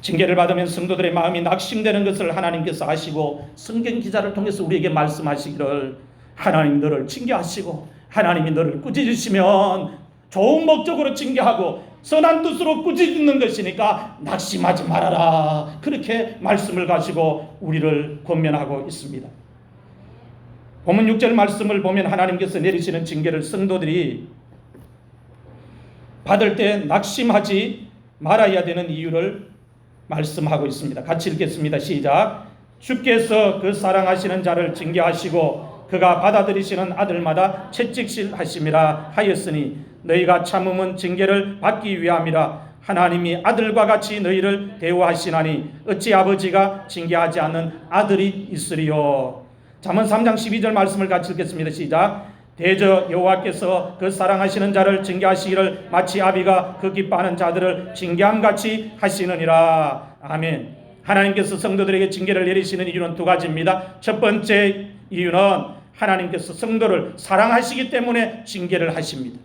징계를 받으면 성도들의 마음이 낙심되는 것을 하나님께서 아시고 성경 기자를 통해서 우리에게 말씀하시기를, 하나님 너를 징계하시고 하나님이 너를 꾸짖으시면 좋은 목적으로 징계하고 선한 뜻으로 꾸짖는 것이니까 낙심하지 말아라, 그렇게 말씀을 가지고 우리를 권면하고 있습니다. 본문 6절 말씀을 보면 하나님께서 내리시는 징계를 성도들이 받을 때 낙심하지 말아야 되는 이유를 말씀하고 있습니다. 같이 읽겠습니다. 시작. 주께서 그 사랑하시는 자를 징계하시고 그가 받아들이시는 아들마다 채찍질하심이라 하였으니 너희가 참음은 징계를 받기 위함이라. 하나님이 아들과 같이 너희를 대우하시나니 어찌 아버지가 징계하지 않는 아들이 있으리요. 잠언 3장 12절 말씀을 같이 읽겠습니다. 시작. 대저 여호와께서 그 사랑하시는 자를 징계하시기를 마치 아비가 그 기뻐하는 자들을 징계함같이 하시느니라. 아멘. 하나님께서 성도들에게 징계를 내리시는 이유는 두 가지입니다. 첫 번째 이유는 하나님께서 성도를 사랑하시기 때문에 징계를 하십니다.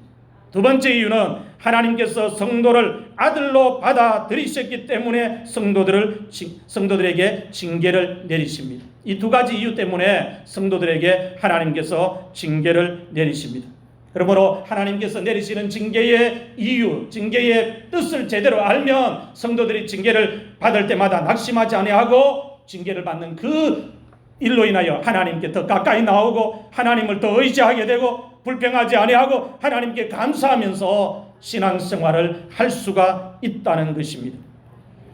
두 번째 이유는 하나님께서 성도를 아들로 받아들이셨기 때문에 성도들에게 징계를 내리십니다. 이 두 가지 이유 때문에 성도들에게 하나님께서 징계를 내리십니다. 그러므로 하나님께서 내리시는 징계의 이유, 징계의 뜻을 제대로 알면 성도들이 징계를 받을 때마다 낙심하지 아니하고 징계를 받는 그 일로 인하여 하나님께 더 가까이 나오고 하나님을 더 의지하게 되고 불평하지 아니하고 하나님께 감사하면서 신앙생활을 할 수가 있다는 것입니다.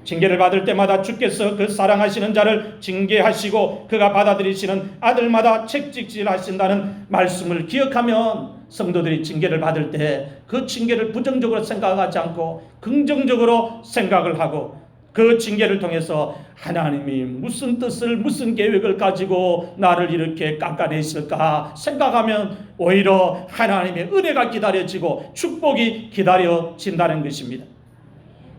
징계를 받을 때마다 주께서 그 사랑하시는 자를 징계하시고 그가 받아들이시는 아들마다 책찍질하신다는 말씀을 기억하면 성도들이 징계를 받을 때 그 징계를 부정적으로 생각하지 않고 긍정적으로 생각을 하고 그 징계를 통해서 하나님이 무슨 뜻을 무슨 계획을 가지고 나를 이렇게 깎아내실까 생각하면 오히려 하나님의 은혜가 기다려지고 축복이 기다려진다는 것입니다.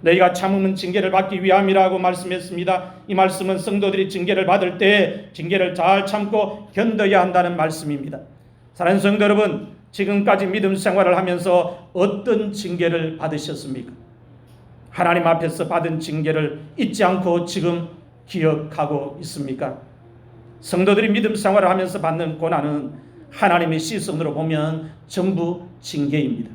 너희가 참음은 징계를 받기 위함이라고 말씀했습니다. 이 말씀은 성도들이 징계를 받을 때 징계를 잘 참고 견뎌야 한다는 말씀입니다. 사랑하는 성도 여러분, 지금까지 믿음 생활을 하면서 어떤 징계를 받으셨습니까? 하나님 앞에서 받은 징계를 잊지 않고 지금 기억하고 있습니까? 성도들이 믿음 생활을 하면서 받는 고난은 하나님의 시선으로 보면 전부 징계입니다.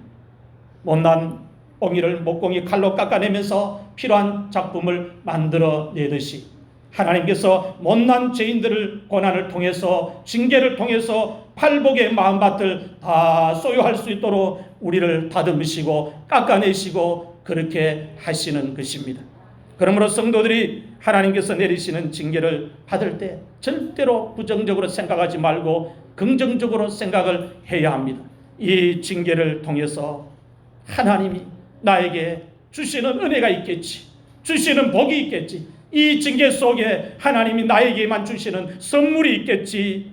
못난 옹이를 목공이 칼로 깎아내면서 필요한 작품을 만들어내듯이 하나님께서 못난 죄인들을 고난을 통해서 징계를 통해서 팔복의 마음밭을 다 소유할 수 있도록 우리를 다듬으시고 깎아내시고 그렇게 하시는 것입니다. 그러므로 성도들이 하나님께서 내리시는 징계를 받을 때 절대로 부정적으로 생각하지 말고 긍정적으로 생각을 해야 합니다. 이 징계를 통해서 하나님이 나에게 주시는 은혜가 있겠지, 주시는 복이 있겠지, 이 징계 속에 하나님이 나에게만 주시는 선물이 있겠지,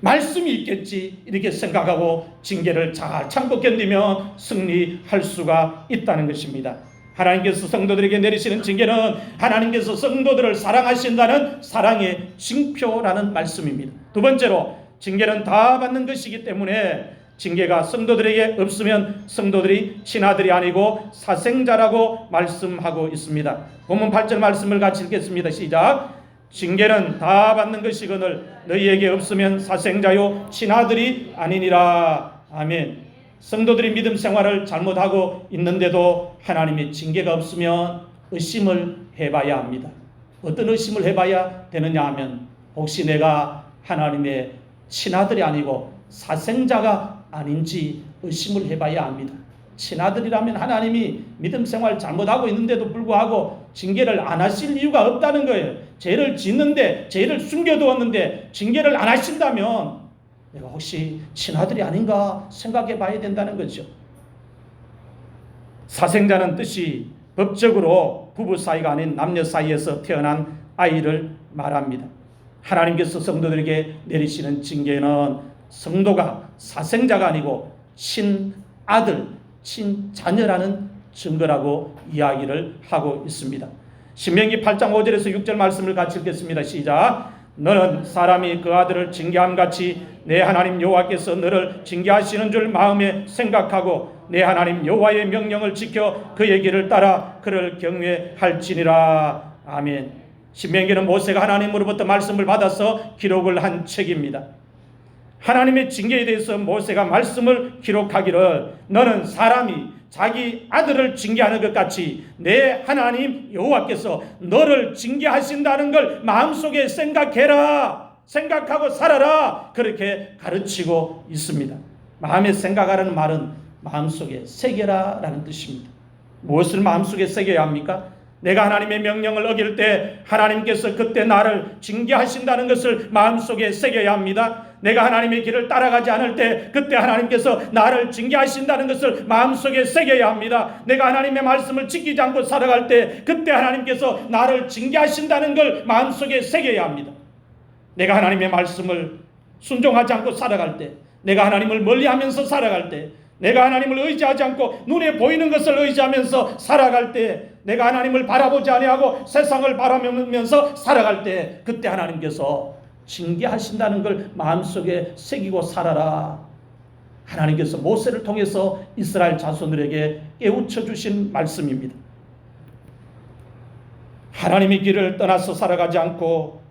말씀이 있겠지, 이렇게 생각하고 징계를 잘 참고 견디면 승리할 수가 있다는 것입니다. 하나님께서 성도들에게 내리시는 징계는 하나님께서 성도들을 사랑하신다는 사랑의 징표라는 말씀입니다. 두 번째로, 징계는 다 받는 것이기 때문에 징계가 성도들에게 없으면 성도들이 친아들이 아니고 사생자라고 말씀하고 있습니다. 본문 8절 말씀을 같이 읽겠습니다. 시작. 징계는 다 받는 것이거늘 너희에게 없으면 사생자요 친아들이 아니니라. 아멘. 성도들이 믿음 생활을 잘못하고 있는데도 하나님의 징계가 없으면 의심을 해봐야 합니다. 어떤 의심을 해봐야 되느냐 하면 혹시 내가 하나님의 친아들이 아니고 사생자가 아닌지 의심을 해봐야 합니다. 친아들이라면 하나님이 믿음 생활 잘못하고 있는데도 불구하고 징계를 안 하실 이유가 없다는 거예요. 죄를 짓는데, 죄를 숨겨두었는데 징계를 안 하신다면 내가 혹시 친아들이 아닌가 생각해 봐야 된다는 거죠. 사생자는 뜻이 법적으로 부부 사이가 아닌 남녀 사이에서 태어난 아이를 말합니다. 하나님께서 성도들에게 내리시는 징계는 성도가 사생자가 아니고 친아들, 친자녀라는 증거라고 이야기를 하고 있습니다. 신명기 8장 5절에서 6절 말씀을 같이 읽겠습니다. 시작. 너는 사람이 그 아들을 징계함같이 내 하나님 여호와께서 너를 징계하시는 줄 마음에 생각하고 내 하나님 여호와의 명령을 지켜 그의 길을 따라 그를 경외할지니라. 아멘. 신명기는 모세가 하나님으로부터 말씀을 받아서 기록을 한 책입니다. 하나님의 징계에 대해서 모세가 말씀을 기록하기를 너는 사람이 자기 아들을 징계하는 것 같이 내 하나님 여호와께서 너를 징계하신다는 걸 마음속에 생각해라, 생각하고 살아라, 그렇게 가르치고 있습니다. 마음에 생각하라는 말은 마음속에 새겨라 라는 뜻입니다. 무엇을 마음속에 새겨야 합니까? 내가 하나님의 명령을 어길 때 하나님께서 그때 나를 징계하신다는 것을 마음속에 새겨야 합니다. 내가 하나님의 길을 따라가지 않을 때 그때 하나님께서 나를 징계하신다는 것을 마음속에 새겨야 합니다. 내가 하나님의 말씀을 지키지 않고 살아갈 때 그때 하나님께서 나를 징계하신다는 걸 마음속에 새겨야 합니다. 내가 하나님의 말씀을 순종하지 않고 살아갈 때, 내가 하나님을 멀리하면서 살아갈 때, 내가 하나님을 의지하지 않고 눈에 보이는 것을 의지하면서 살아갈 때, 내가 하나님을 바라보지 아니하고 세상을 바라보면서 살아갈 때 그때 하나님께서 징계하신다는 걸 마음속에 새기고 살아라. 하나님께서 모세를 통해서 이스라엘 자손들에게 깨우쳐 주신 말씀입니다. 하나님의 길을 떠나서 살아가지 않고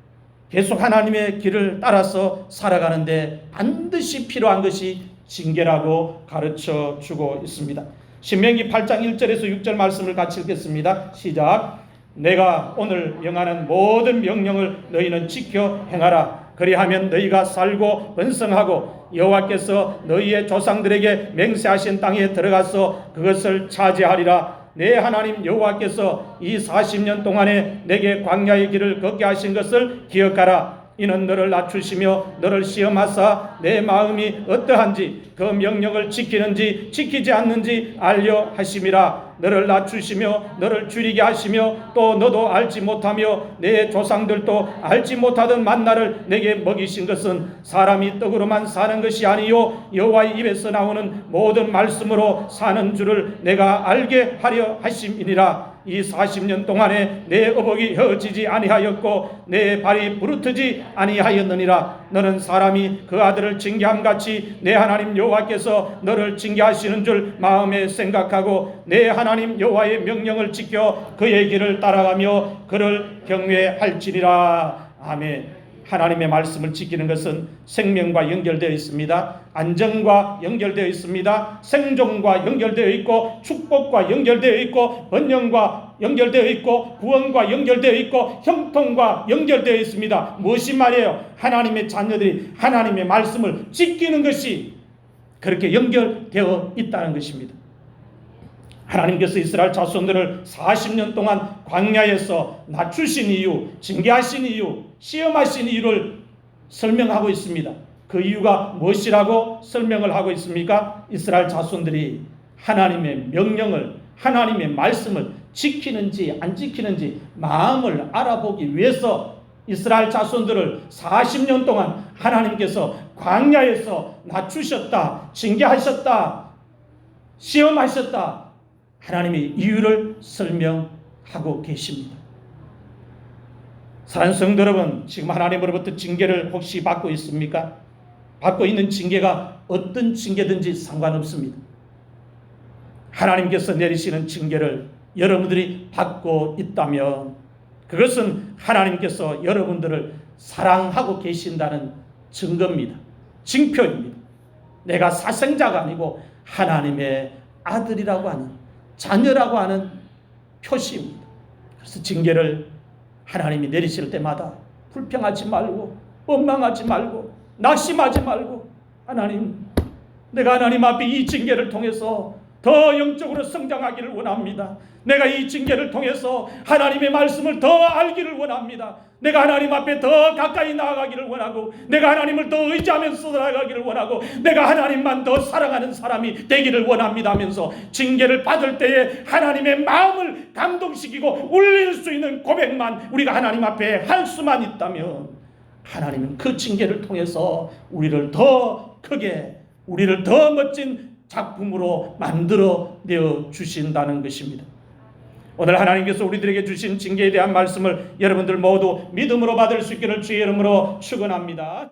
계속 하나님의 길을 따라서 살아가는데 반드시 필요한 것이 징계라고 가르쳐 주고 있습니다. 신명기 8장 1절에서 6절 말씀을 같이 읽겠습니다. 시작. 내가 오늘 명하는 모든 명령을 너희는 지켜 행하라. 그리하면 너희가 살고 번성하고 여호와께서 너희의 조상들에게 맹세하신 땅에 들어가서 그것을 차지하리라. 내 하나님 여호와께서 이 40년 동안에 내게 광야의 길을 걷게 하신 것을 기억하라. 이는 너를 낮추시며 너를 시험하사 내 마음이 어떠한지 그 명령을 지키는지 지키지 않는지 알려 하심이라. 너를 낮추시며 너를 줄이게 하시며 또 너도 알지 못하며 내 조상들도 알지 못하던 만나를 내게 먹이신 것은 사람이 떡으로만 사는 것이 아니요 여호와의 입에서 나오는 모든 말씀으로 사는 줄을 내가 알게 하려 하심이니라. 이 40년 동안에 내 어복이 헤어지지 아니하였고 내 발이 부르트지 아니하였느니라. 너는 사람이 그 아들을 징계함같이 내 하나님 여호와께서 너를 징계하시는 줄 마음에 생각하고 내 하나님 여호와의 명령을 지켜 그의 길을 따라가며 그를 경외할지니라. 아멘. 하나님의 말씀을 지키는 것은 생명과 연결되어 있습니다. 안정과 연결되어 있습니다. 생존과 연결되어 있고 축복과 연결되어 있고 번영과 연결되어 있고 구원과 연결되어 있고 형통과 연결되어 있습니다. 무엇이 말이에요? 하나님의 자녀들이 하나님의 말씀을 지키는 것이 그렇게 연결되어 있다는 것입니다. 하나님께서 이스라엘 자손들을 40년 동안 광야에서 낮추신 이유, 징계하신 이유, 시험하신 이유를 설명하고 있습니다. 그 이유가 무엇이라고 설명을 하고 있습니까? 이스라엘 자손들이 하나님의 명령을, 하나님의 말씀을 지키는지 안 지키는지 마음을 알아보기 위해서 이스라엘 자손들을 40년 동안 하나님께서 광야에서 낮추셨다, 징계하셨다, 시험하셨다. 하나님의 이유를 설명하고 계십니다. 사랑하는 성도 여러분, 지금 하나님으로부터 징계를 혹시 받고 있습니까? 받고 있는 징계가 어떤 징계든지 상관없습니다. 하나님께서 내리시는 징계를 여러분들이 받고 있다면 그것은 하나님께서 여러분들을 사랑하고 계신다는 증거입니다. 징표입니다. 내가 사생자가 아니고 하나님의 아들이라고 하는, 자녀라고 하는 표시입니다. 그래서 징계를 하나님이 내리실 때마다 불평하지 말고 원망하지 말고 낙심하지 말고 하나님, 내가 하나님 앞에 이 징계를 통해서 더 영적으로 성장하기를 원합니다. 내가 이 징계를 통해서 하나님의 말씀을 더 알기를 원합니다. 내가 하나님 앞에 더 가까이 나아가기를 원하고 내가 하나님을 더 의지하면서 나아가기를 원하고 내가 하나님만 더 사랑하는 사람이 되기를 원합니다 하면서 징계를 받을 때에 하나님의 마음을 감동시키고 울릴 수 있는 고백만 우리가 하나님 앞에 할 수만 있다면 하나님은 그 징계를 통해서 우리를 더 크게, 우리를 더 멋진 작품으로 만들어 내어 주신다는 것입니다. 오늘 하나님께서 우리들에게 주신 징계에 대한 말씀을 여러분들 모두 믿음으로 받을 수 있기를 주의 이름으로 축원합니다.